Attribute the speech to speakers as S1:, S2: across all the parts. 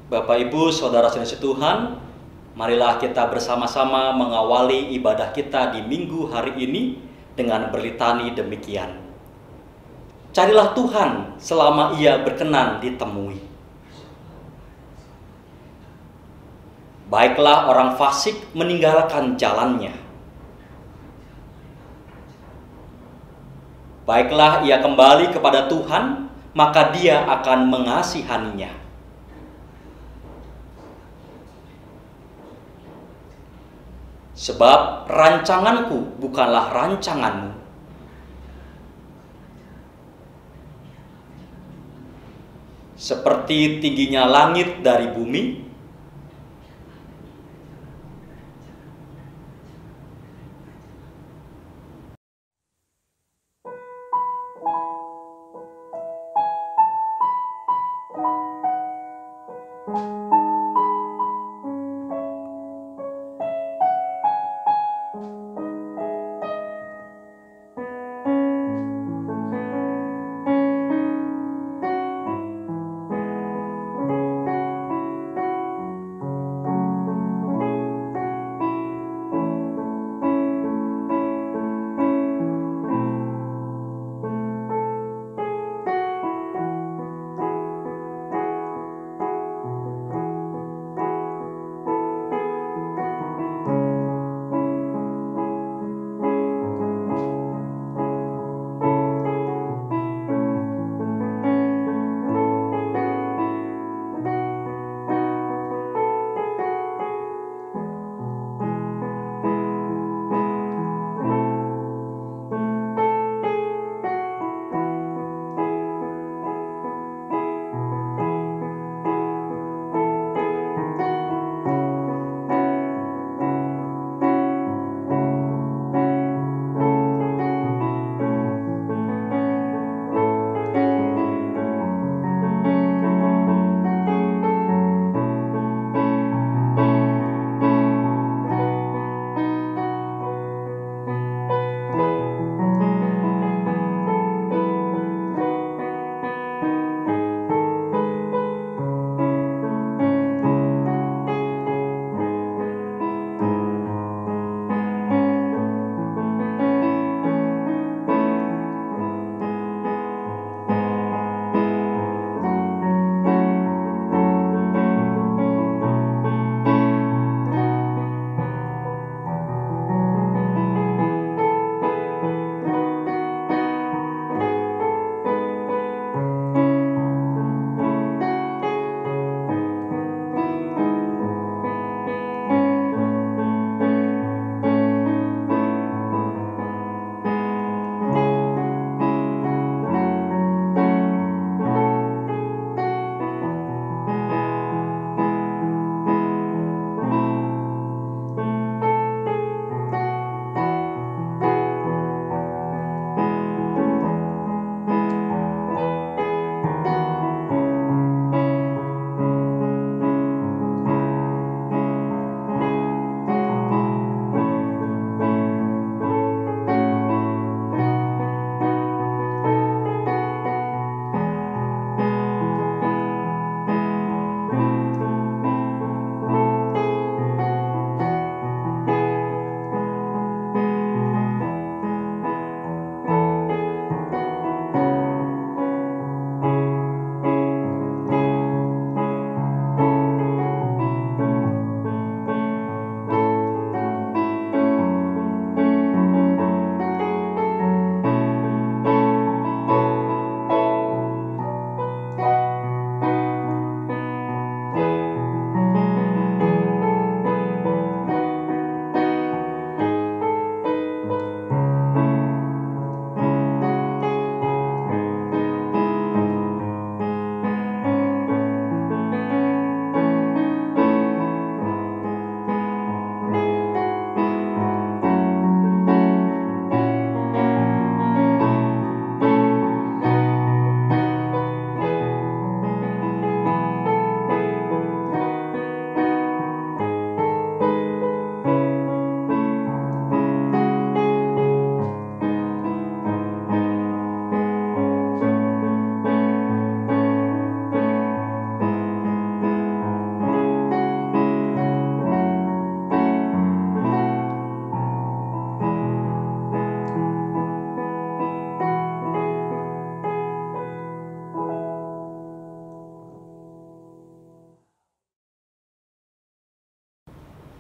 S1: Bapak Ibu, Saudara saudara Tuhan, marilah kita bersama-sama mengawali ibadah kita di minggu hari ini dengan berlitani demikian. Carilah Tuhan selama Ia berkenan ditemui. Baiklah orang fasik meninggalkan jalannya. Baiklah ia kembali kepada Tuhan, maka Dia akan mengasihaninya. Sebab rancanganku bukanlah rancanganmu, seperti tingginya langit dari bumi,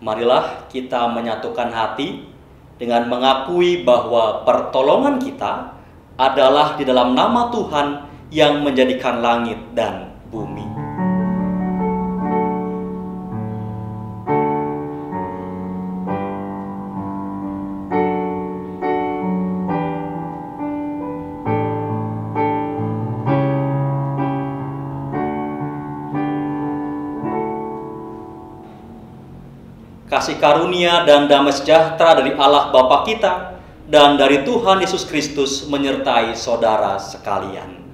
S1: marilah kita menyatukan hati dengan mengakui bahwa pertolongan kita adalah di dalam nama Tuhan yang menjadikan langit dan bumi. Kasih karunia dan damai sejahtera dari Allah Bapa kita dan dari Tuhan Yesus Kristus menyertai saudara sekalian.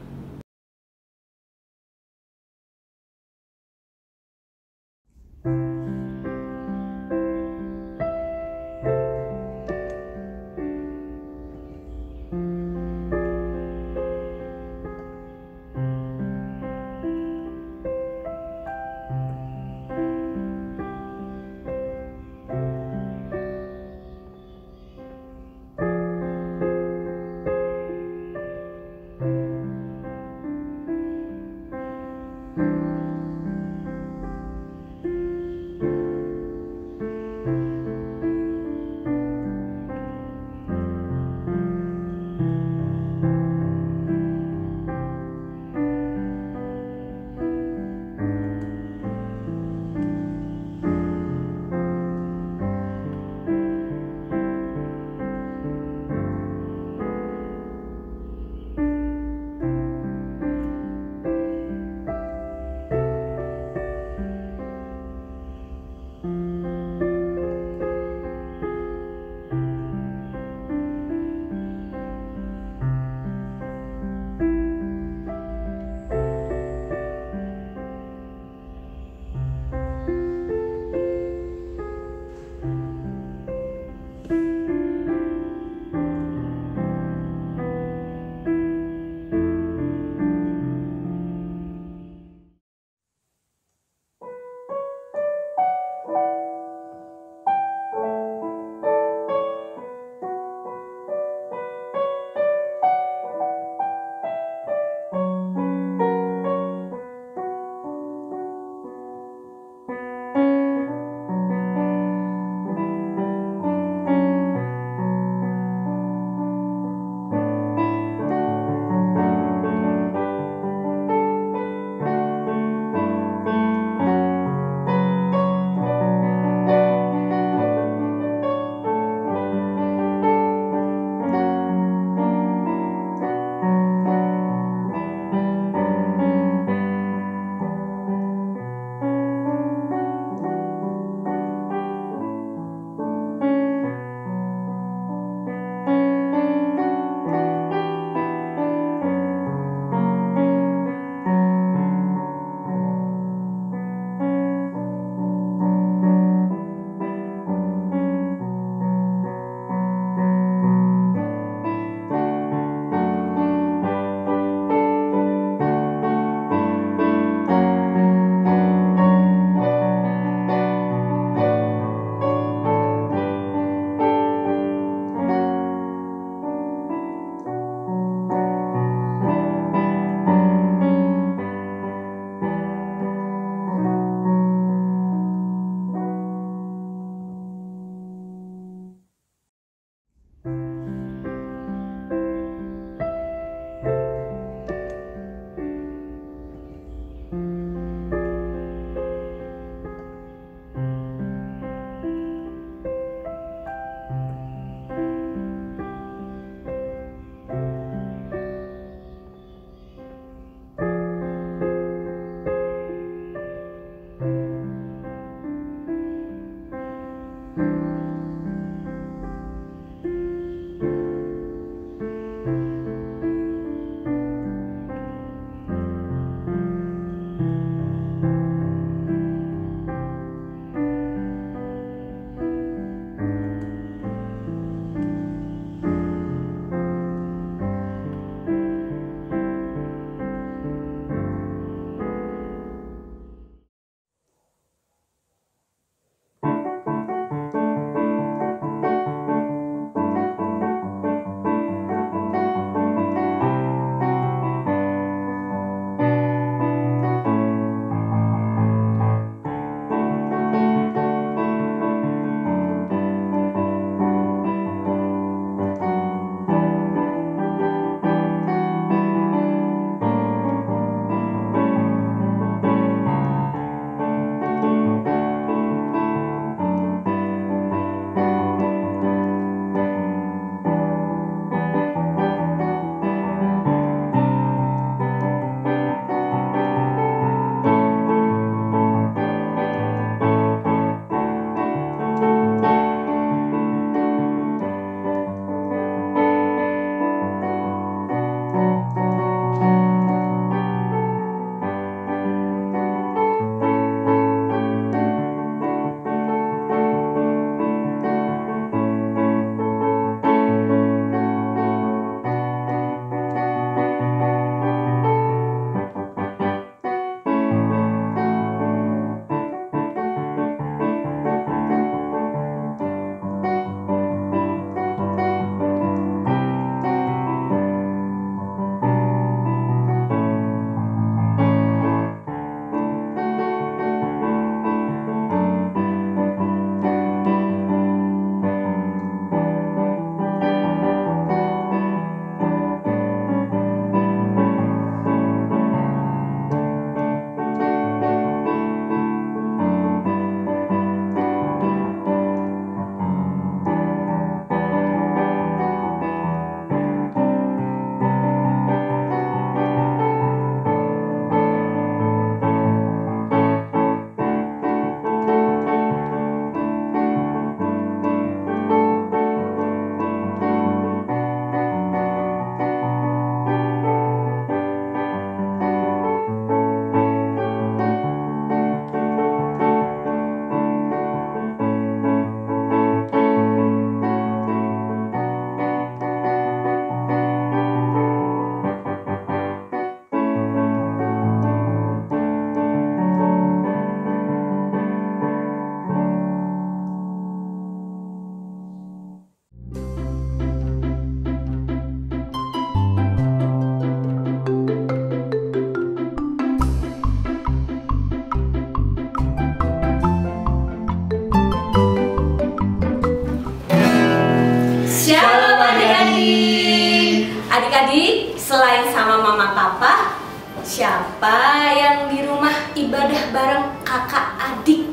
S2: yang sama mama papa, siapa yang di rumah ibadah bareng kakak adik?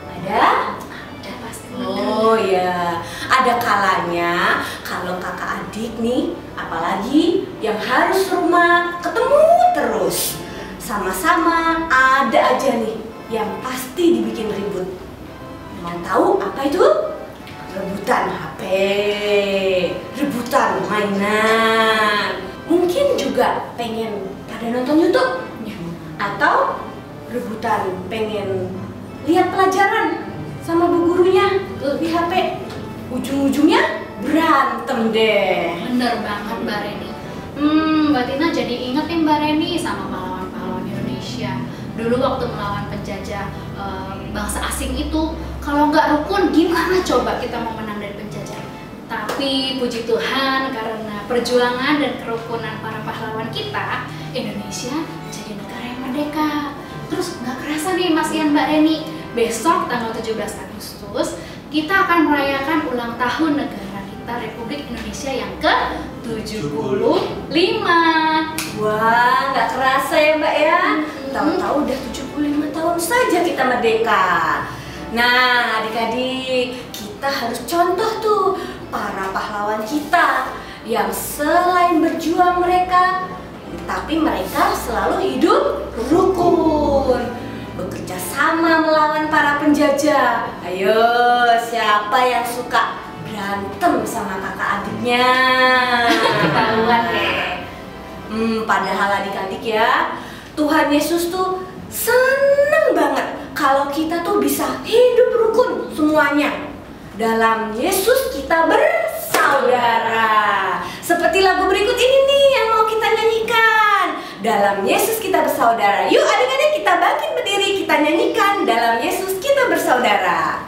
S2: Ada?
S3: Ada pasti.
S2: Oh ya, ada kalanya kalau kakak adik nih, apalagi yang harus rumah ketemu terus, sama-sama ada aja nih yang pasti dibikin ribut. Mau tahu apa itu? Rebutan HP, rebutan mainan, mungkin juga pengen pada nonton YouTube, atau rebutan pengen lihat pelajaran sama bu gurunya di HP. Ujung-ujungnya berantem deh.
S3: Bener banget Mbak Reni. Mbak Tina jadi inget nih Mbak Reni sama pahlawan-pahlawan Indonesia. Dulu waktu melawan penjajah bangsa asing itu, kalau nggak rukun gimana coba kita mau menang dari penjajah? Tapi puji Tuhan karena perjuangan dan kerukunan para pahlawan kita, Indonesia jadi negara yang merdeka. Terus nggak kerasa nih Mas Ian Mbak Reni, besok tanggal 17 Agustus kita akan merayakan ulang tahun negara kita Republik Indonesia yang ke-75.
S2: Wah, nggak kerasa ya Mbak ya. Tahu-tahu udah 75 tahun saja kita merdeka. Nah, adik-adik, kita harus contoh tuh para pahlawan kita yang selain berjuang mereka, tapi mereka selalu hidup rukun, bekerja sama melawan para penjajah. Ayo, siapa yang suka berantem sama kakak adiknya? Ketahuan deh. Padahal adik-adik ya, Tuhan Yesus tuh seneng banget kalau kita tuh bisa hidup rukun semuanya. Dalam Yesus kita bersaudara. Seperti lagu berikut ini nih yang mau kita nyanyikan. Dalam Yesus kita bersaudara. Yuk adik-adik kita bangkit berdiri, kita nyanyikan Dalam Yesus kita bersaudara.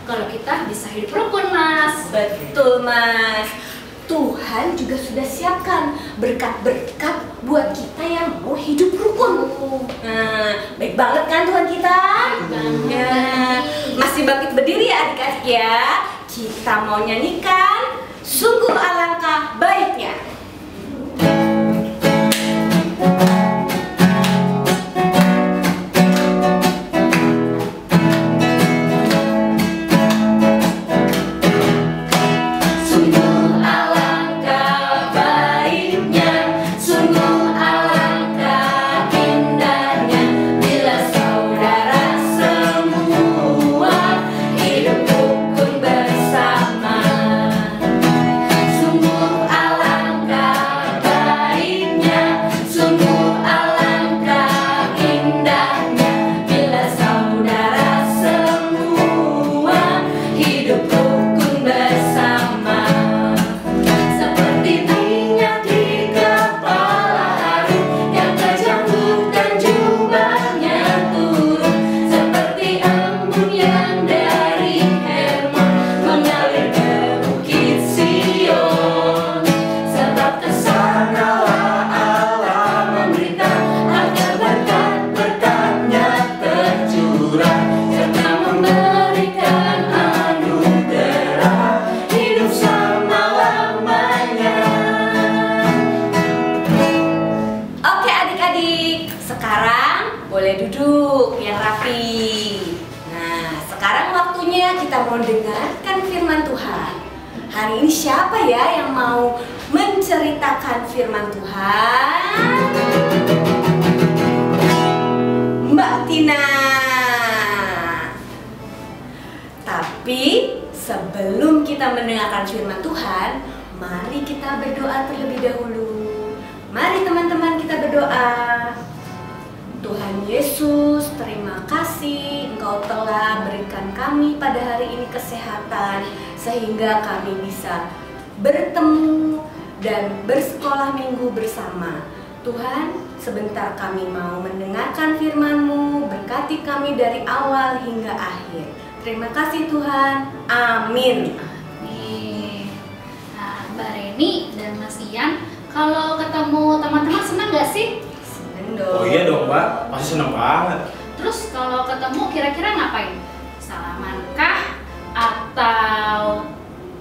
S3: Kalau kita bisa hidup rukun, Mas.
S2: Betul, Mas. Tuhan juga sudah siapkan berkat-berkat buat kita yang mau hidup rukun. Nah, baik banget kan Tuhan kita? Ya, masih bangkit berdiri ya adik-adik ya. Kita mau nyanyikan Sungguh Alangkah Baiknya.
S4: Sungguh
S2: boleh duduk yang rapi. Nah, sekarang waktunya kita mau dengarkan firman Tuhan. Hari ini siapa ya yang mau menceritakan firman Tuhan? Mbak Tina. Tapi sebelum kita mendengarkan firman Tuhan, mari kita berdoa terlebih dahulu. Mari teman-teman kita berdoa. Tuhan Yesus, terima kasih Engkau telah berikan kami pada hari ini kesehatan sehingga kami bisa bertemu dan bersekolah minggu bersama. Tuhan, sebentar kami mau mendengarkan firman-Mu, berkati kami dari awal hingga akhir. Terima kasih Tuhan, amin.
S3: Nih, nah, Mbak Reni dan Mas Ian, kalau ketemu teman-teman senang nggak sih?
S2: Seneng dong.
S4: Oh iya dong Mbak, pasti seneng banget.
S3: Terus kalau ketemu kira-kira ngapain? Salaman kah? Atau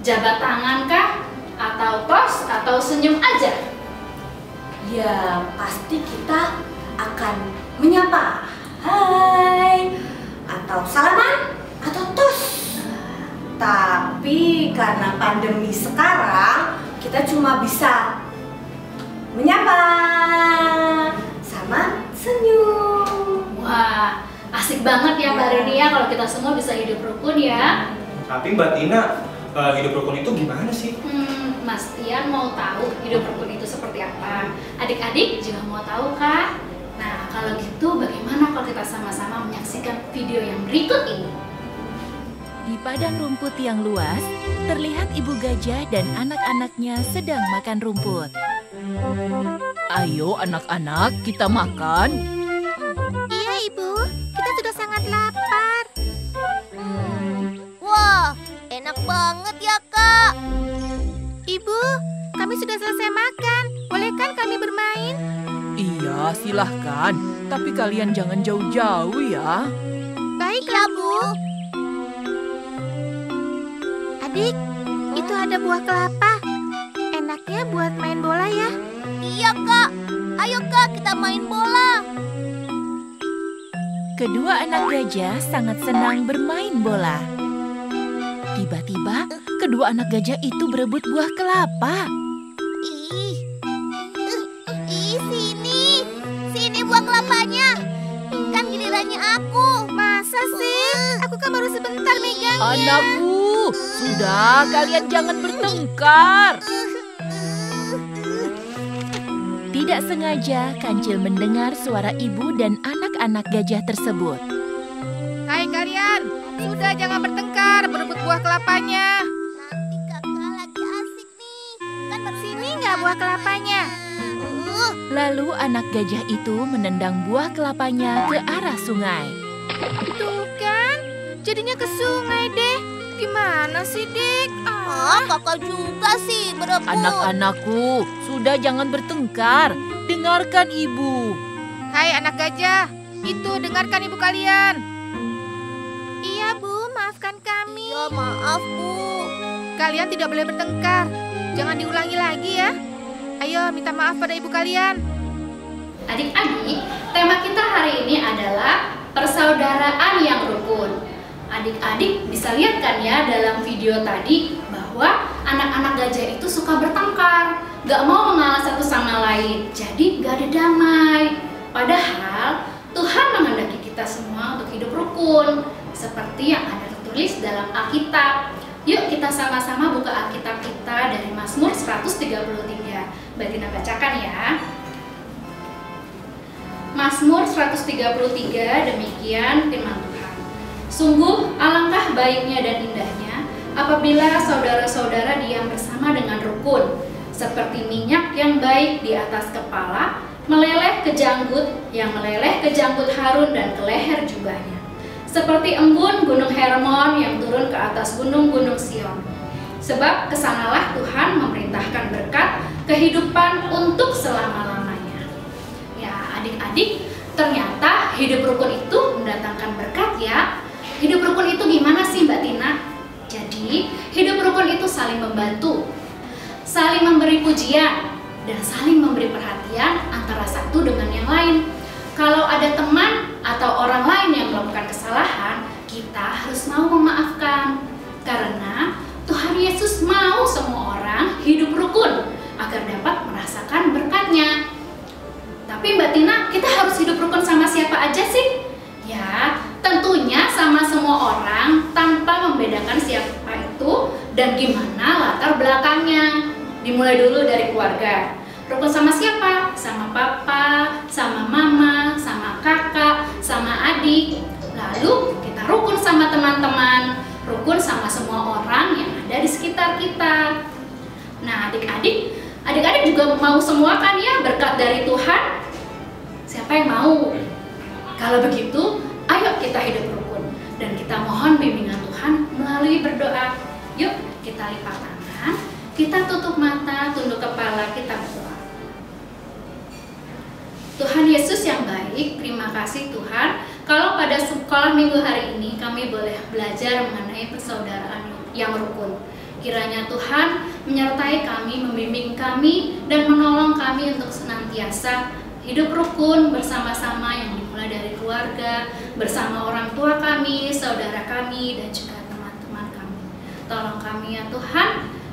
S3: jabat tangan kah? Atau tos? Atau senyum aja?
S2: Ya, pasti kita akan menyapa. Hai. Atau salaman, atau tos. Tapi karena pandemi sekarang, kita cuma bisa menyapa sama senyum.
S3: Wah, asik banget ya Mbak Reni ya kalau kita semua bisa hidup rukun ya.
S4: Tapi Mbak Tina, hidup rukun itu gimana sih?
S3: Mas Tian mau tahu hidup rukun itu seperti apa? Adik-adik juga mau tahu kah? Nah, kalau gitu bagaimana kalau kita sama-sama menyaksikan video yang berikut ini?
S5: Di padang rumput yang luas, terlihat ibu gajah dan anak-anaknya sedang makan rumput. Ayo anak-anak, kita makan.
S6: Iya ibu, kita sudah sangat lapar. Wah, enak banget ya kak. Ibu, kami sudah selesai makan. Boleh kan kami bermain?
S5: Iya, silahkan. Tapi kalian jangan jauh-jauh ya.
S6: Baiklah bu. Adik, itu ada buah kelapa. Enaknya buat main bola ya. Iya kak, ayo kak kita main bola.
S5: Kedua anak gajah sangat senang bermain bola. Tiba-tiba, kedua anak gajah itu berebut buah kelapa.
S6: Sini buah kelapanya. Kan gilirannya aku. Masa sih? Aku kan baru sebentar megangnya.
S5: Anakku, sudah kalian jangan bertengkar. Tidak sengaja, Kancil mendengar suara ibu dan anak-anak gajah tersebut.
S7: Hai kalian, sudah jangan bertengkar, berebut buah kelapanya.
S6: Nanti kakak lagi asik nih. Kan sini nggak buah kelapanya?
S5: Lalu anak gajah itu menendang buah kelapanya ke arah sungai.
S7: Tuh kan, jadinya ke sungai deh. Gimana sih, Dik?
S6: Kakak juga sih berebut.
S5: Anak-anakku, sudah jangan bertengkar. Dengarkan ibu.
S7: Hai anak gajah, itu dengarkan ibu kalian.
S6: Iya bu, maafkan kami. Ya maaf bu.
S7: Kalian tidak boleh bertengkar. Jangan diulangi lagi ya. Ayo minta maaf pada ibu kalian.
S3: Adik-adik, tema kita hari ini adalah persaudaraan yang rukun. Adik-adik bisa lihat kan ya dalam video tadi bahwa anak-anak gajah itu suka bertengkar, gak mau mengalah satu sama lain, jadi gak ada damai. Padahal Tuhan menghendaki kita semua untuk hidup rukun, seperti yang ada tertulis dalam Alkitab. Yuk kita sama-sama buka Alkitab kita dari Mazmur 133. Mbak Tina bacakan ya. Mazmur 133, demikian firman Tuhan. Sungguh alangkah baiknya dan indahnya apabila saudara-saudara diam bersama dengan rukun, seperti minyak yang baik di atas kepala, meleleh ke janggut, yang meleleh ke janggut Harun dan ke leher jubahnya. Seperti embun gunung Hermon yang turun ke atas gunung-gunung Sion. Sebab kesanalah Tuhan memerintahkan berkat kehidupan untuk selama-lamanya. Ya adik-adik, ternyata hidup rukun itu mendatangkan berkat ya. Hidup rukun itu gimana sih Mbak Tina? Jadi hidup rukun itu saling membantu, saling memberi pujian, dan saling memberi perhatian antara satu dengan yang lain. kalau ada teman atau orang lain yang melakukan kesalahan, kita harus mau memaafkan. Karena Tuhan Yesus mau semua orang hidup rukun agar dapat merasakan berkat-Nya. Tapi Mbak Tina, kita harus hidup rukun sama siapa aja sih? Ya, tentunya sama semua orang tanpa membedakan siapa itu dan gimana latar belakangnya. Dimulai dulu dari keluarga. Rukun sama siapa? Sama papa, sama mama, sama kakak, sama adik. Lalu kita rukun sama teman-teman, rukun sama semua orang yang ada di sekitar kita. Nah, adik-adik juga mau semua kan ya berkat dari Tuhan? Siapa yang mau? Kalau begitu, ayo kita hidup rukun dan kita mohon bimbingan Tuhan melalui berdoa. Yuk, kita lipat tangan, kita tutup mata, tunduk kepala, kita berdoa. Tuhan Yesus yang baik, terima kasih Tuhan. Kalau pada sekolah minggu hari ini kami boleh belajar mengenai persaudaraan yang rukun. Kiranya Tuhan menyertai kami, membimbing kami, dan menolong kami untuk senantiasa hidup rukun bersama-sama yang dimulai dari keluarga, bersama orang tua kami, saudara kami, dan juga teman-teman kami. Tolong kami ya Tuhan,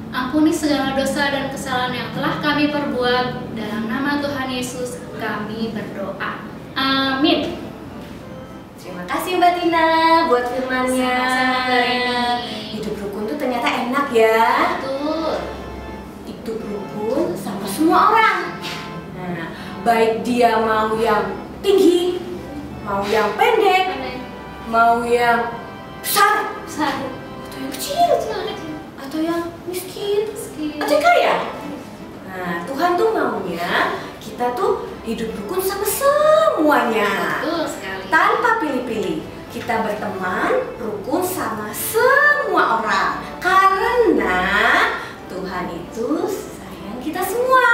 S3: ampuni segala dosa dan kesalahan yang telah kami perbuat. Dalam nama Tuhan Yesus kami berdoa. Amin.
S2: Terima kasih Mbak Tina buat firman-Nya.
S3: Sama-sama, Mbak Reni.
S2: Hidup rukun tuh ternyata enak ya.
S3: Betul.
S2: Hidup rukun sama semua orang. Nah, baik dia mau yang tinggi, mau yang pendek, mau yang besar, atau yang kecil, atau yang miskin, atau yang kaya. Nah, Tuhan tuh maunya kita tuh hidup rukun sama semuanya.
S3: Betul sekali.
S2: Tanpa pilih-pilih, kita berteman rukun sama semua orang. Karena Tuhan itu sayang kita semua.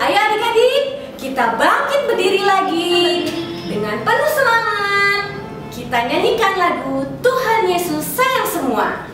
S2: Ayo adik-adik, kita bangkit berdiri lagi dengan penuh semangat. Kita nyanyikan lagu Tuhan Yesus sayang semua.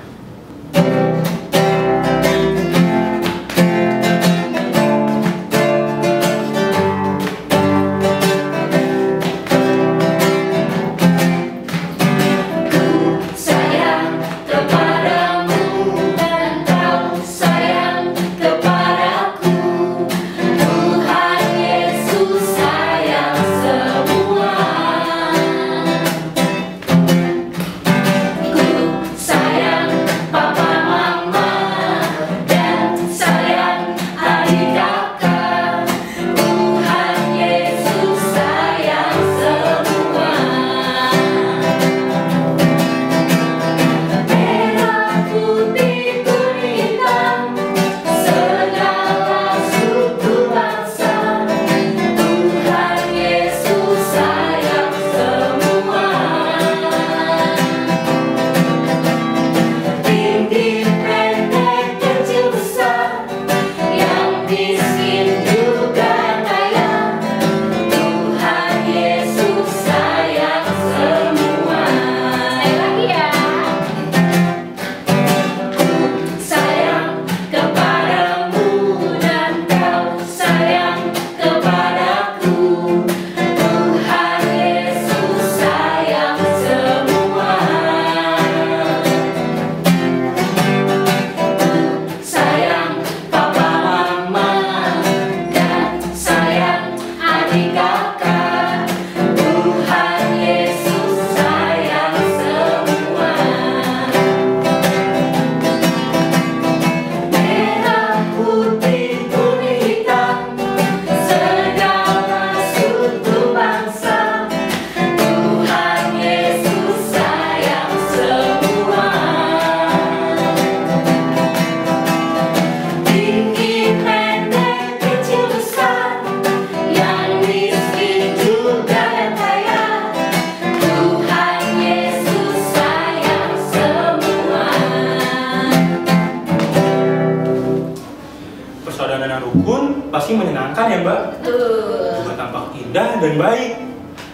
S4: pasti menyenangkan ya Mbak?
S2: Betul.
S4: Juga tampak indah dan baik.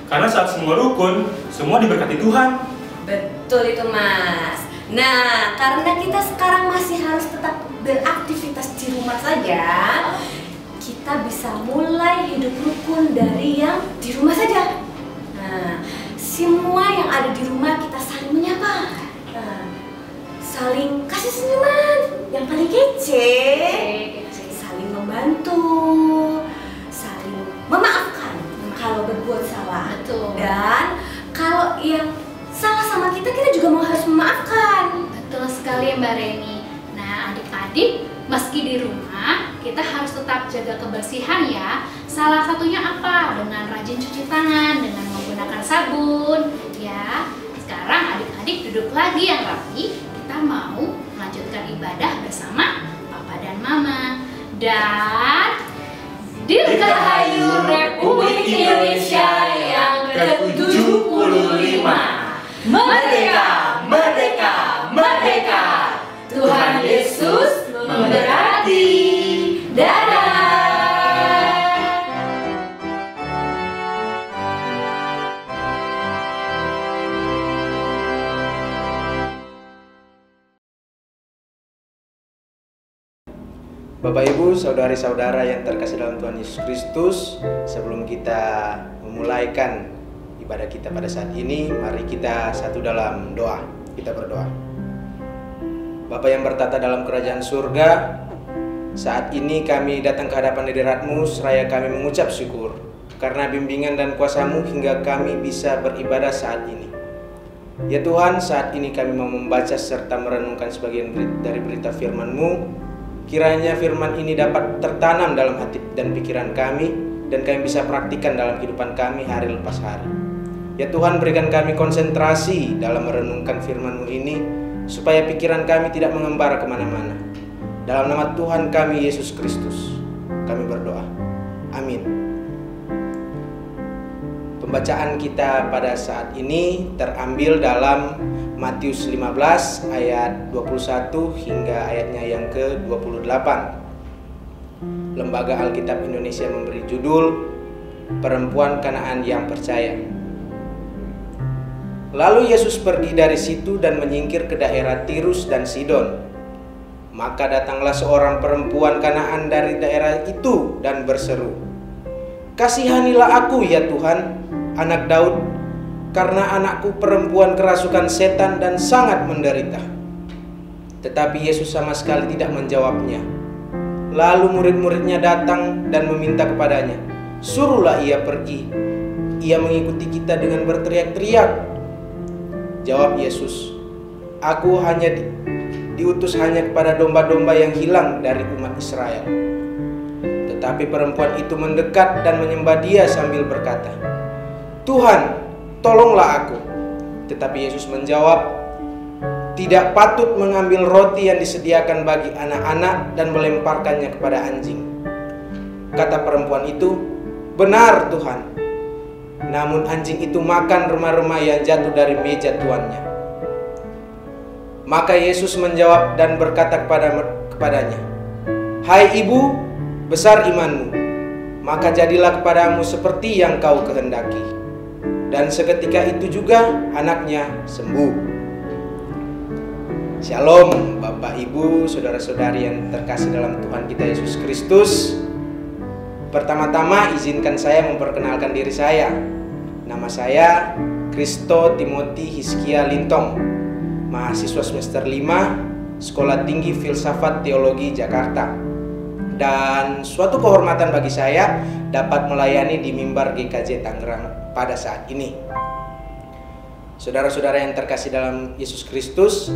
S4: Karena saat semua rukun, semua diberkati Tuhan.
S2: Betul itu Mas. Nah, karena kita sekarang masih harus tetap beraktivitas di rumah saja, kita bisa mulai hidup rukun dari yang di rumah saja. Nah, semua yang ada di rumah kita saling menyapa. Nah, saling kasih senyuman yang paling kece, saling membantu, saling memaafkan kalau berbuat salah.
S3: Betul.
S2: Dan kalau yang salah sama kita juga mau harus memaafkan.
S3: Betul sekali Mbak Reni. Nah, adik-adik, meski di rumah kita harus tetap jaga kebersihan ya. Salah satunya apa? Dengan rajin cuci tangan, dengan menggunakan sabun ya. Sekarang adik-adik duduk lagi yang rapi. Kita mau melanjutkan ibadah bersama Papa dan Mama. Dan Dirgahayu Republik Indonesia yang ke-75. Merdeka, merdeka, merdeka. Tuhan Yesus memberkati. Dadah.
S8: Bapak Ibu, saudari-saudara yang terkasih dalam Tuhan Yesus Kristus, sebelum kita memulaikan ibadah kita pada saat ini, mari kita satu dalam doa. Kita berdoa. Bapa yang bertata dalam kerajaan surga, saat ini kami datang ke hadapan hadirat-Mu, seraya kami mengucap syukur karena bimbingan dan kuasa-Mu hingga kami bisa beribadah saat ini. Ya Tuhan, saat ini kami mau membaca serta merenungkan sebagian dari berita firman-Mu. Kiranya firman ini dapat tertanam dalam hati dan pikiran kami, dan kami bisa praktikkan dalam kehidupan kami hari lepas hari. Ya Tuhan, berikan kami konsentrasi dalam merenungkan firman-Mu ini, supaya pikiran kami tidak mengembara kemana-mana. Dalam nama Tuhan kami, Yesus Kristus, kami berdoa. Amin. Pembacaan kita pada saat ini terambil dalam Matius 15 ayat 21 hingga ayatnya yang ke-28. Lembaga Alkitab Indonesia memberi judul Perempuan Kanaan yang Percaya. Lalu Yesus pergi dari situ dan menyingkir ke daerah Tirus dan Sidon. Maka datanglah seorang perempuan Kanaan dari daerah itu dan berseru, "Kasihanilah aku ya Tuhan, anak Daud, karena anakku perempuan kerasukan setan dan sangat menderita." Tetapi Yesus sama sekali tidak menjawabnya. Lalu murid-muridnya datang dan meminta kepadanya, "Suruhlah ia pergi. Ia mengikuti kita dengan berteriak-teriak." Jawab Yesus, "Aku hanya diutus hanya kepada domba-domba yang hilang dari umat Israel." Tetapi perempuan itu mendekat dan menyembah Dia sambil berkata, "Tuhan, tolonglah aku." Tetapi Yesus menjawab, "Tidak patut mengambil roti yang disediakan bagi anak-anak dan melemparkannya kepada anjing." Kata perempuan itu, "Benar Tuhan." Namun anjing itu makan remah-remah yang jatuh dari meja tuannya. Maka Yesus menjawab dan berkata kepadanya, "Hai ibu, besar imanmu, maka jadilah kepadamu seperti yang kau kehendaki." Dan seketika itu juga anaknya sembuh. Shalom Bapak Ibu, saudara-saudari yang terkasih dalam Tuhan kita Yesus Kristus. Pertama-tama izinkan saya memperkenalkan diri saya. Nama saya Kristo Timothy Hiskia Lintong, mahasiswa semester 5 Sekolah Tinggi Filsafat Teologi Jakarta. Dan suatu kehormatan bagi saya dapat melayani di mimbar GKJ Tangerang pada saat ini. Saudara-saudara yang terkasih dalam Yesus Kristus,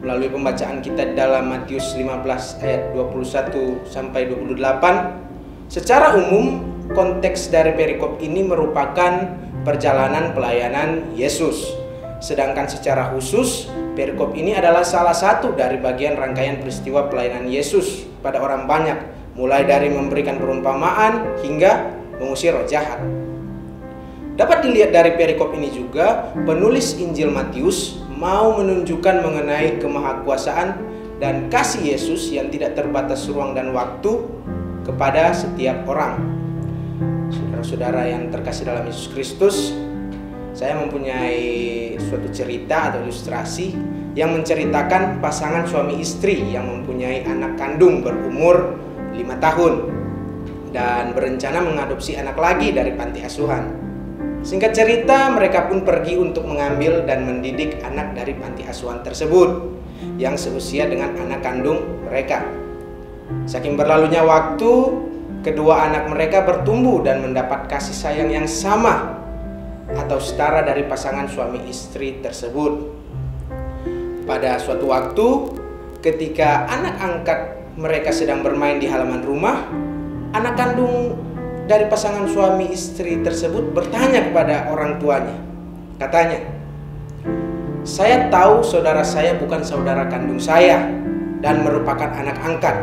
S8: melalui pembacaan kita dalam Matius 15 ayat 21 sampai 28, secara umum konteks dari perikop ini merupakan perjalanan pelayanan Yesus. Sedangkan secara khusus, perikop ini adalah salah satu dari bagian rangkaian peristiwa pelayanan Yesus pada orang banyak, mulai dari memberikan perumpamaan hingga mengusir roh jahat. Dapat dilihat dari perikop ini juga, penulis Injil Matius mau menunjukkan mengenai kemahakuasaan dan kasih Yesus yang tidak terbatas ruang dan waktu kepada setiap orang. Saudara-saudara yang terkasih dalam Yesus Kristus, saya mempunyai suatu cerita atau ilustrasi yang menceritakan pasangan suami istri yang mempunyai anak kandung berumur 5 tahun. dan berencana mengadopsi anak lagi dari panti asuhan. Singkat cerita, mereka pun pergi untuk mengambil dan mendidik anak dari panti asuhan tersebut yang seusia dengan anak kandung mereka. Saking berlalunya waktu, kedua anak mereka bertumbuh dan mendapat kasih sayang yang sama atau setara dari pasangan suami istri tersebut. Pada suatu waktu, ketika anak angkat mereka sedang bermain di halaman rumah, anak kandung dari pasangan suami istri tersebut bertanya kepada orang tuanya. Katanya, "Saya tahu saudara saya bukan saudara kandung saya dan merupakan anak angkat.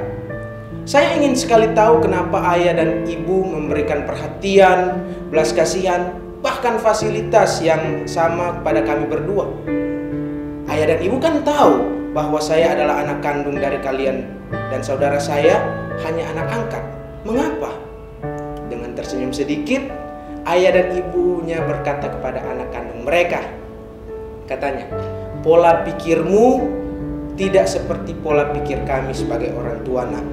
S8: Saya ingin sekali tahu kenapa ayah dan ibu memberikan perhatian, belas kasihan, bahkan fasilitas yang sama kepada kami berdua. Ayah dan ibu kan tahu bahwa saya adalah anak kandung dari kalian dan saudara saya hanya anak angkat. Mengapa?" Dengan tersenyum sedikit, ayah dan ibunya berkata kepada anak kandung mereka. Katanya, "Pola pikirmu tidak seperti pola pikir kami sebagai orang tua, nak.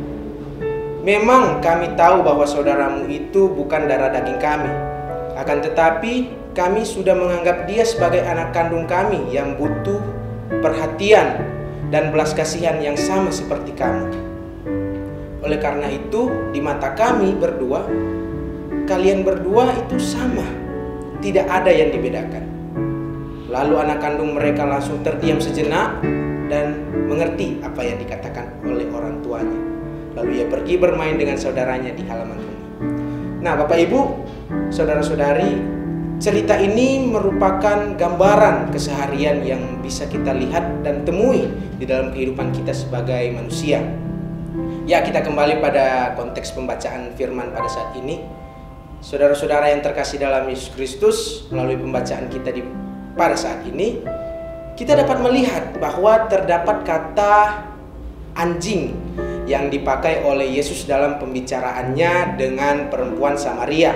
S8: Memang kami tahu bahwa saudaramu itu bukan darah daging kami. Akan tetapi kami sudah menganggap dia sebagai anak kandung kami yang butuh perhatian dan belas kasihan yang sama seperti kamu. Oleh karena itu, di mata kami berdua, kalian berdua itu sama. Tidak ada yang dibedakan." Lalu anak kandung mereka langsung terdiam sejenak dan mengerti apa yang dikatakan oleh orang tuanya. Lalu ia pergi bermain dengan saudaranya di halaman rumah. Nah, Bapak Ibu, saudara-saudari, cerita ini merupakan gambaran keseharian yang bisa kita lihat dan temui di dalam kehidupan kita sebagai manusia. Ya, kita kembali pada konteks pembacaan firman pada saat ini. Saudara-saudara yang terkasih dalam Yesus Kristus, melalui pembacaan kita pada saat ini, kita dapat melihat bahwa terdapat kata anjing yang dipakai oleh Yesus dalam pembicaraannya dengan perempuan Samaria.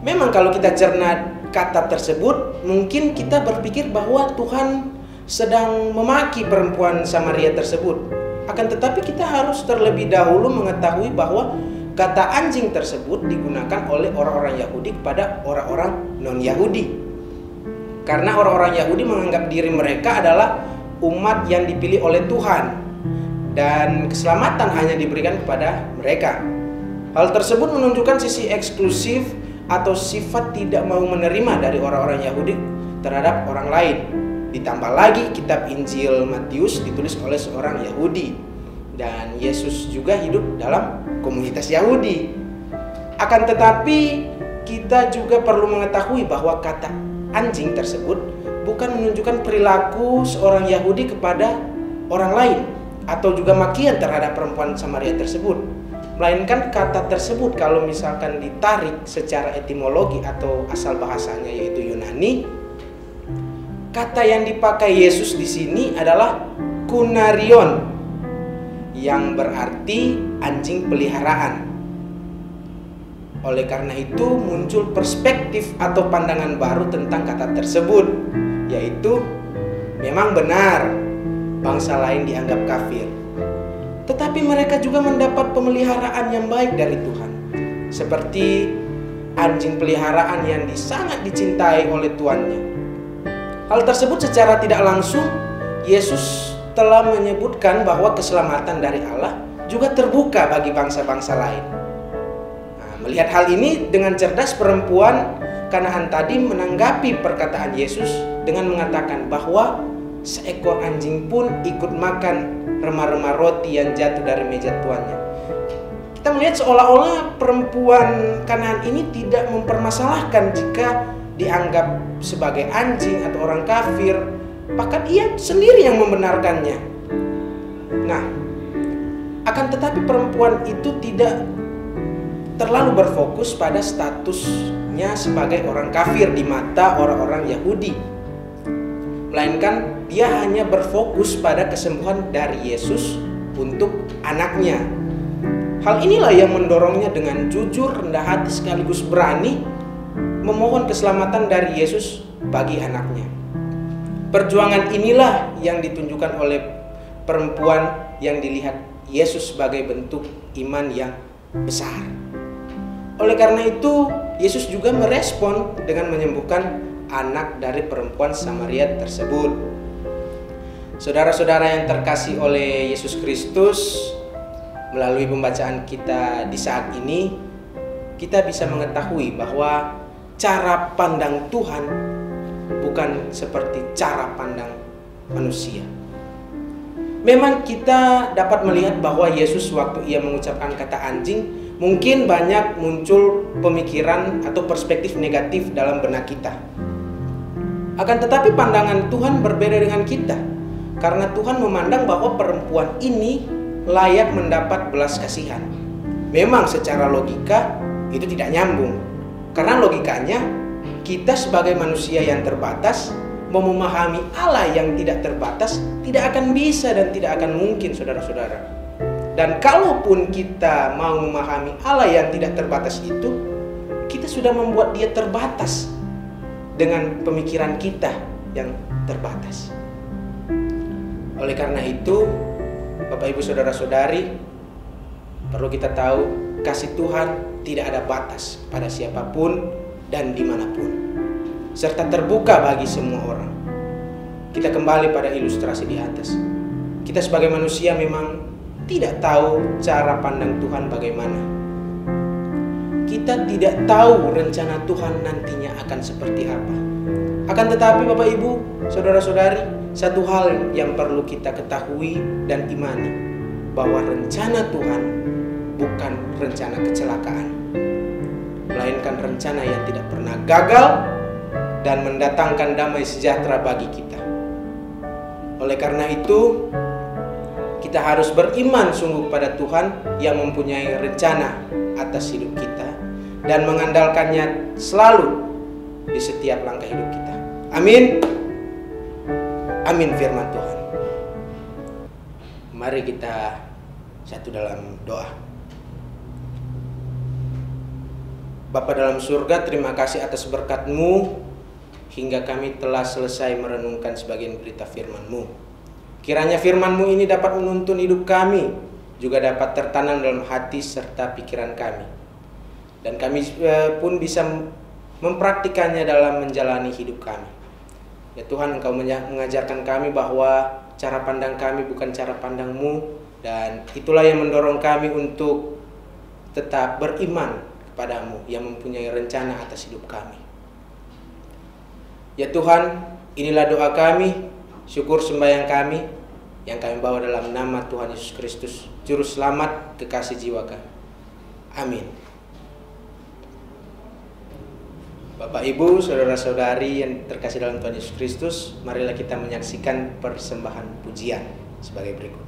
S8: Memang kalau kita cerna kata tersebut, mungkin kita berpikir bahwa Tuhan sedang memaki perempuan Samaria tersebut. Akan tetapi kita harus terlebih dahulu mengetahui bahwa kata anjing tersebut digunakan oleh orang-orang Yahudi kepada orang-orang non-Yahudi. Karena orang-orang Yahudi menganggap diri mereka adalah umat yang dipilih oleh Tuhan dan keselamatan hanya diberikan kepada mereka. Hal tersebut menunjukkan sisi eksklusif atau sifat tidak mau menerima dari orang-orang Yahudi terhadap orang lain. Ditambah lagi kitab Injil Matius ditulis oleh seorang Yahudi dan Yesus juga hidup dalam komunitas Yahudi. Akan tetapi kita juga perlu mengetahui bahwa kata anjing tersebut bukan menunjukkan perilaku seorang Yahudi kepada orang lain atau juga makian terhadap perempuan Samaria tersebut, melainkan kata tersebut kalau misalkan ditarik secara etimologi atau asal bahasanya yaitu Yunani, kata yang dipakai Yesus di sini adalah kunarion yang berarti anjing peliharaan. Oleh karena itu muncul perspektif atau pandangan baru tentang kata tersebut, yaitu memang benar bangsa lain dianggap kafir, tetapi mereka juga mendapat pemeliharaan yang baik dari Tuhan, seperti anjing peliharaan yang sangat dicintai oleh tuannya. Hal tersebut secara tidak langsung Yesus telah menyebutkan bahwa keselamatan dari Allah juga terbuka bagi bangsa-bangsa lain. Nah, melihat hal ini dengan cerdas, perempuan Kanaan tadi menanggapi perkataan Yesus dengan mengatakan bahwa seekor anjing pun ikut makan remah-remah roti yang jatuh dari meja tuannya. Kita melihat seolah-olah perempuan Kanaan ini tidak mempermasalahkan jika dianggap sebagai anjing atau orang kafir, bahkan ia sendiri yang membenarkannya. Nah, akan tetapi perempuan itu tidak terlalu berfokus pada statusnya sebagai orang kafir di mata orang-orang Yahudi, melainkan dia hanya berfokus pada kesembuhan dari Yesus untuk anaknya. Hal inilah yang mendorongnya dengan jujur, rendah hati sekaligus berani memohon keselamatan dari Yesus bagi anaknya. Perjuangan inilah yang ditunjukkan oleh perempuan yang dilihat Yesus sebagai bentuk iman yang besar. Oleh karena itu, Yesus juga merespon dengan menyembuhkan anak dari perempuan Samaria tersebut. Saudara-saudara yang terkasih oleh Yesus Kristus, melalui pembacaan kita di saat ini, kita bisa mengetahui bahwa cara pandang Tuhan bukan seperti cara pandang manusia. Memang kita dapat melihat bahwa Yesus waktu ia mengucapkan kata anjing, mungkin banyak muncul pemikiran atau perspektif negatif dalam benak kita. Akan tetapi pandangan Tuhan berbeda dengan kita, karena Tuhan memandang bahwa perempuan ini layak mendapat belas kasihan. Memang secara logika itu tidak nyambung, karena logikanya kita sebagai manusia yang terbatas mau memahami Allah yang tidak terbatas tidak akan bisa dan tidak akan mungkin, saudara-saudara. Dan kalaupun kita mau memahami Allah yang tidak terbatas itu, kita sudah membuat dia terbatas dengan pemikiran kita yang terbatas. Oleh karena itu, Bapak Ibu Saudara-saudari, perlu kita tahu kasih Tuhan tidak ada batas pada siapapun dan dimanapun, serta terbuka bagi semua orang. Kita kembali pada ilustrasi di atas. Kita sebagai manusia memang tidak tahu cara pandang Tuhan bagaimana. Kita tidak tahu rencana Tuhan nantinya akan seperti apa. Akan tetapi Bapak Ibu, Saudara-saudari, satu hal yang perlu kita ketahui dan imani, bahwa rencana Tuhan bukan rencana kecelakaan, melainkan rencana yang tidak pernah gagal dan mendatangkan damai sejahtera bagi kita. Oleh karena itu, kita harus beriman sungguh pada Tuhan yang mempunyai rencana atas hidup kita dan mengandalkannya selalu di setiap langkah hidup kita. Amin. Amin firman Tuhan. Mari kita satu dalam doa. Bapa dalam surga, terima kasih atas berkat-Mu hingga kami telah selesai merenungkan sebagian berita firman-Mu. Kiranya firman-Mu ini dapat menuntun hidup kami, juga dapat tertanam dalam hati serta pikiran kami. Dan kami pun bisa mempraktikannya dalam menjalani hidup kami. Ya Tuhan, Engkau mengajarkan kami bahwa cara pandang kami bukan cara pandang-Mu, dan itulah yang mendorong kami untuk tetap beriman kepada-Mu yang mempunyai rencana atas hidup kami. Ya Tuhan, inilah doa kami, syukur sembahyang kami yang kami bawa dalam nama Tuhan Yesus Kristus, Juru Selamat kekasih jiwa kami. Amin. Bapak Ibu, saudara-saudari yang terkasih dalam Tuhan Yesus Kristus, marilah kita menyaksikan persembahan pujian sebagai berikut.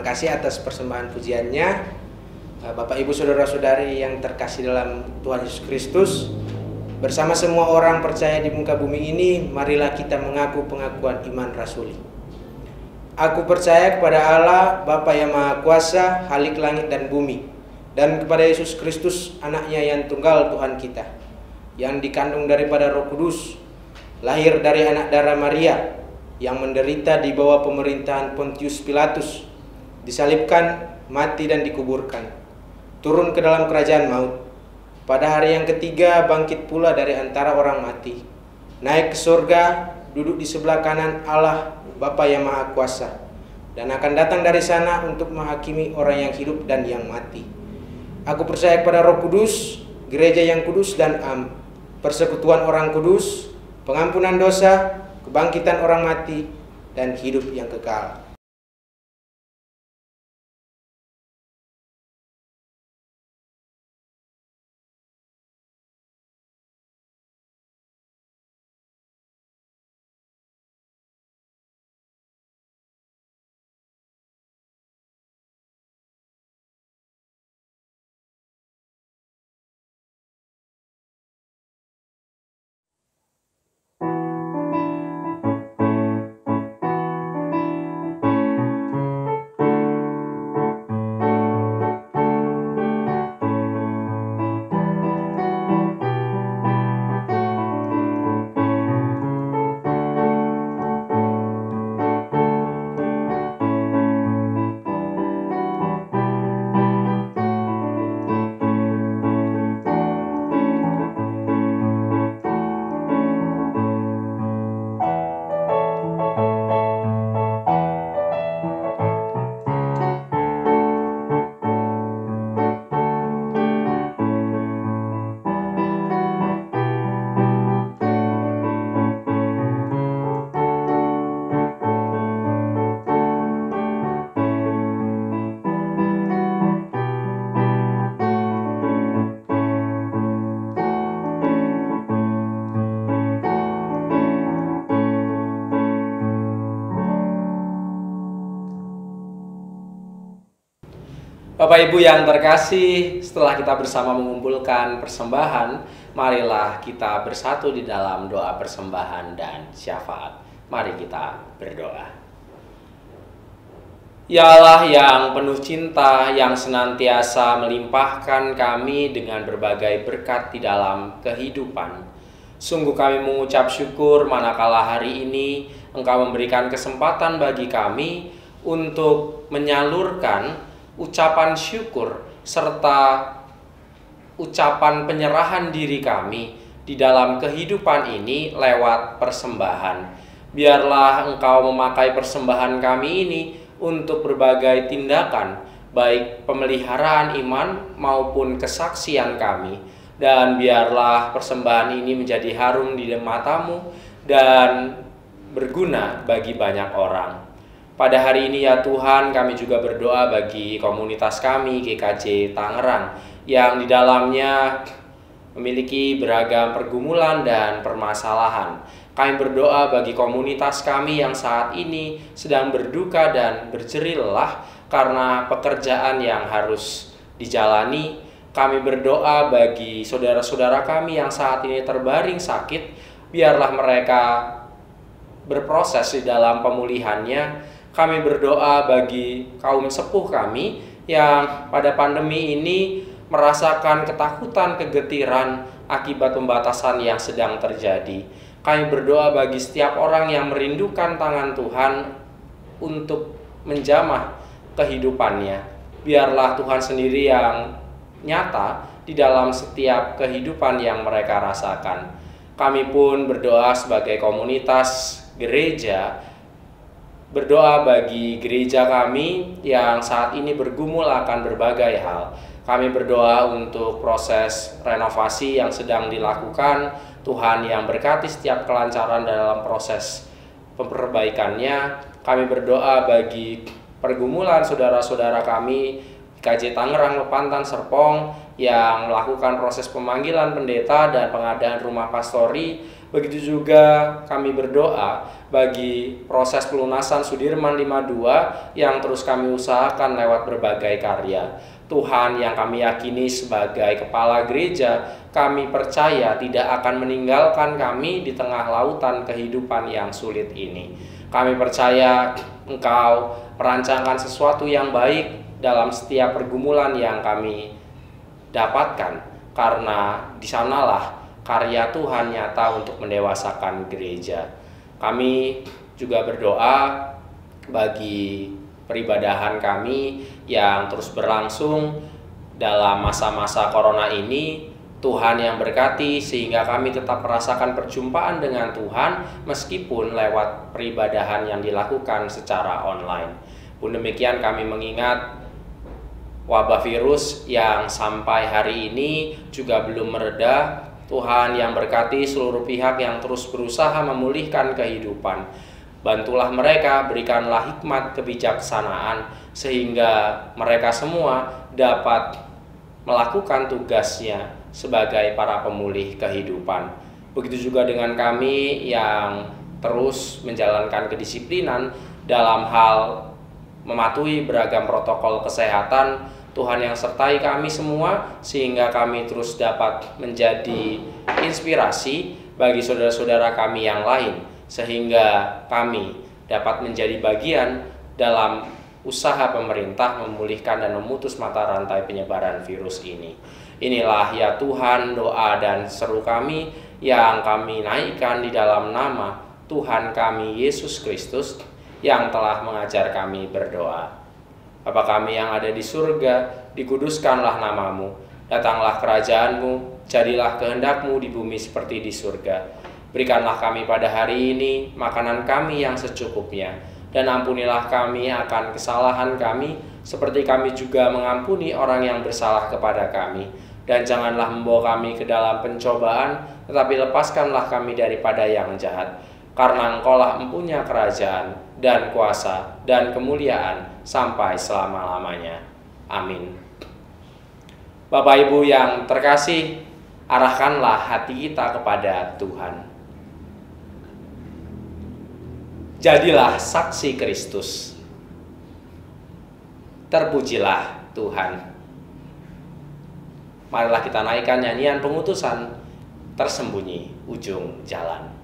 S8: Terima kasih atas persembahan pujiannya. Bapak Ibu saudara-saudari yang terkasih dalam Tuhan Yesus Kristus, bersama semua orang percaya di muka bumi ini, marilah kita mengaku pengakuan iman rasuli. Aku percaya kepada Allah, Bapa yang Maha Kuasa, Khalik langit dan bumi, dan kepada Yesus Kristus, anaknya yang tunggal Tuhan kita, yang dikandung daripada Roh Kudus, lahir dari anak darah Maria, yang menderita di bawah pemerintahan Pontius Pilatus, disalibkan, mati dan dikuburkan, turun ke dalam kerajaan maut, pada hari yang ketiga bangkit pula dari antara orang mati, naik ke surga, duduk di sebelah kanan Allah Bapa yang Maha Kuasa, dan akan datang dari sana untuk menghakimi orang yang hidup dan yang mati. Aku percaya kepada Roh Kudus, gereja yang kudus dan am, persekutuan orang kudus, pengampunan dosa, kebangkitan orang mati, dan hidup yang kekal.
S9: Bapak Ibu yang terkasih, setelah kita bersama mengumpulkan persembahan, marilah kita bersatu di dalam doa persembahan dan syafaat. Mari kita berdoa. Ya Allah yang penuh cinta, yang senantiasa melimpahkan kami dengan berbagai berkat di dalam kehidupan. Sungguh kami mengucap syukur manakala hari ini Engkau memberikan kesempatan bagi kami untuk menyalurkan ucapan syukur serta ucapan penyerahan diri kami di dalam kehidupan ini lewat persembahan. Biarlah Engkau memakai persembahan kami ini untuk berbagai tindakan, baik pemeliharaan iman maupun kesaksian kami. Dan biarlah persembahan ini menjadi harum di mata-Mu dan berguna bagi banyak orang. Pada hari ini ya Tuhan, kami juga berdoa bagi komunitas kami GKJ Tangerang yang di dalamnya memiliki beragam pergumulan dan permasalahan. Kami berdoa bagi komunitas kami yang saat ini sedang berduka dan berjerih lelah karena pekerjaan yang harus dijalani. Kami berdoa bagi saudara-saudara kami yang saat ini terbaring sakit, biarlah mereka berproses di dalam pemulihannya. Kami berdoa bagi kaum sepuh kami yang pada pandemi ini merasakan ketakutan, kegetiran akibat pembatasan yang sedang terjadi. Kami berdoa bagi setiap orang yang merindukan tangan Tuhan untuk menjamah kehidupannya. Biarlah Tuhan sendiri yang nyata di dalam setiap kehidupan yang mereka rasakan. Kami pun berdoa sebagai komunitas gereja, berdoa bagi gereja kami yang saat ini bergumul akan berbagai hal. Kami berdoa untuk proses renovasi yang sedang dilakukan. Tuhan yang berkati setiap kelancaran dalam proses perbaikannya. Kami berdoa bagi pergumulan saudara-saudara kami KJ Tangerang, Lepantan, Serpong yang melakukan proses pemanggilan pendeta dan pengadaan rumah pastori. Begitu juga kami berdoa bagi proses pelunasan Sudirman 52 yang terus kami usahakan lewat berbagai karya. Tuhan yang kami yakini sebagai kepala gereja, kami percaya tidak akan meninggalkan kami di tengah lautan kehidupan yang sulit ini. Kami percaya Engkau merancangkan sesuatu yang baik dalam setiap pergumulan yang kami dapatkan, karena di sanalah karya Tuhan nyata untuk mendewasakan gereja. Kami juga berdoa bagi peribadahan kami yang terus berlangsung dalam masa-masa corona ini. Tuhan yang berkati sehingga kami tetap merasakan perjumpaan dengan Tuhan meskipun lewat peribadahan yang dilakukan secara online. Pun demikian kami mengingat wabah virus yang sampai hari ini juga belum mereda. Tuhan yang berkati seluruh pihak yang terus berusaha memulihkan kehidupan. Bantulah mereka, berikanlah hikmat kebijaksanaan sehingga mereka semua dapat melakukan tugasnya sebagai para pemulih kehidupan. Begitu juga dengan kami yang terus menjalankan kedisiplinan dalam hal mematuhi beragam protokol kesehatan. Tuhan yang sertai kami semua sehingga kami terus dapat menjadi inspirasi bagi saudara-saudara kami yang lain, sehingga kami dapat menjadi bagian dalam usaha pemerintah memulihkan dan memutus mata rantai penyebaran virus ini. Inilah ya Tuhan doa dan seru kami yang kami naikkan di dalam nama Tuhan kami Yesus Kristus yang telah mengajar kami berdoa. Bapa kami yang ada di surga, dikuduskanlah namamu, datanglah kerajaanmu, jadilah kehendakmu di bumi seperti di surga. Berikanlah kami pada hari ini makanan kami yang secukupnya, dan ampunilah kami akan kesalahan kami, seperti kami juga mengampuni orang yang bersalah kepada kami. Dan janganlah membawa kami ke dalam pencobaan, tetapi lepaskanlah kami daripada yang jahat. Karena Engkaulah empunya kerajaan, dan kuasa, dan kemuliaan, sampai selama-lamanya. Amin. Bapak Ibu yang terkasih, arahkanlah hati kita kepada Tuhan. Jadilah saksi Kristus. Terpujilah Tuhan. Marilah kita naikkan nyanyian pengutusan Tersembunyi Ujung Jalan.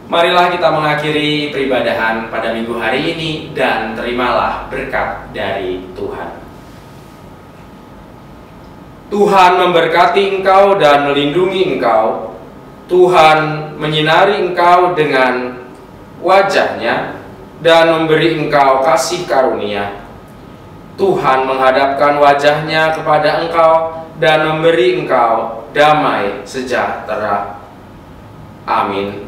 S9: Marilah kita mengakhiri peribadahan pada minggu hari ini dan terimalah berkat dari Tuhan. Tuhan memberkati engkau dan melindungi engkau. Tuhan menyinari engkau dengan wajah-Nya dan memberi engkau kasih karunia. Tuhan menghadapkan wajah-Nya kepada engkau dan memberi engkau damai sejahtera. Amin.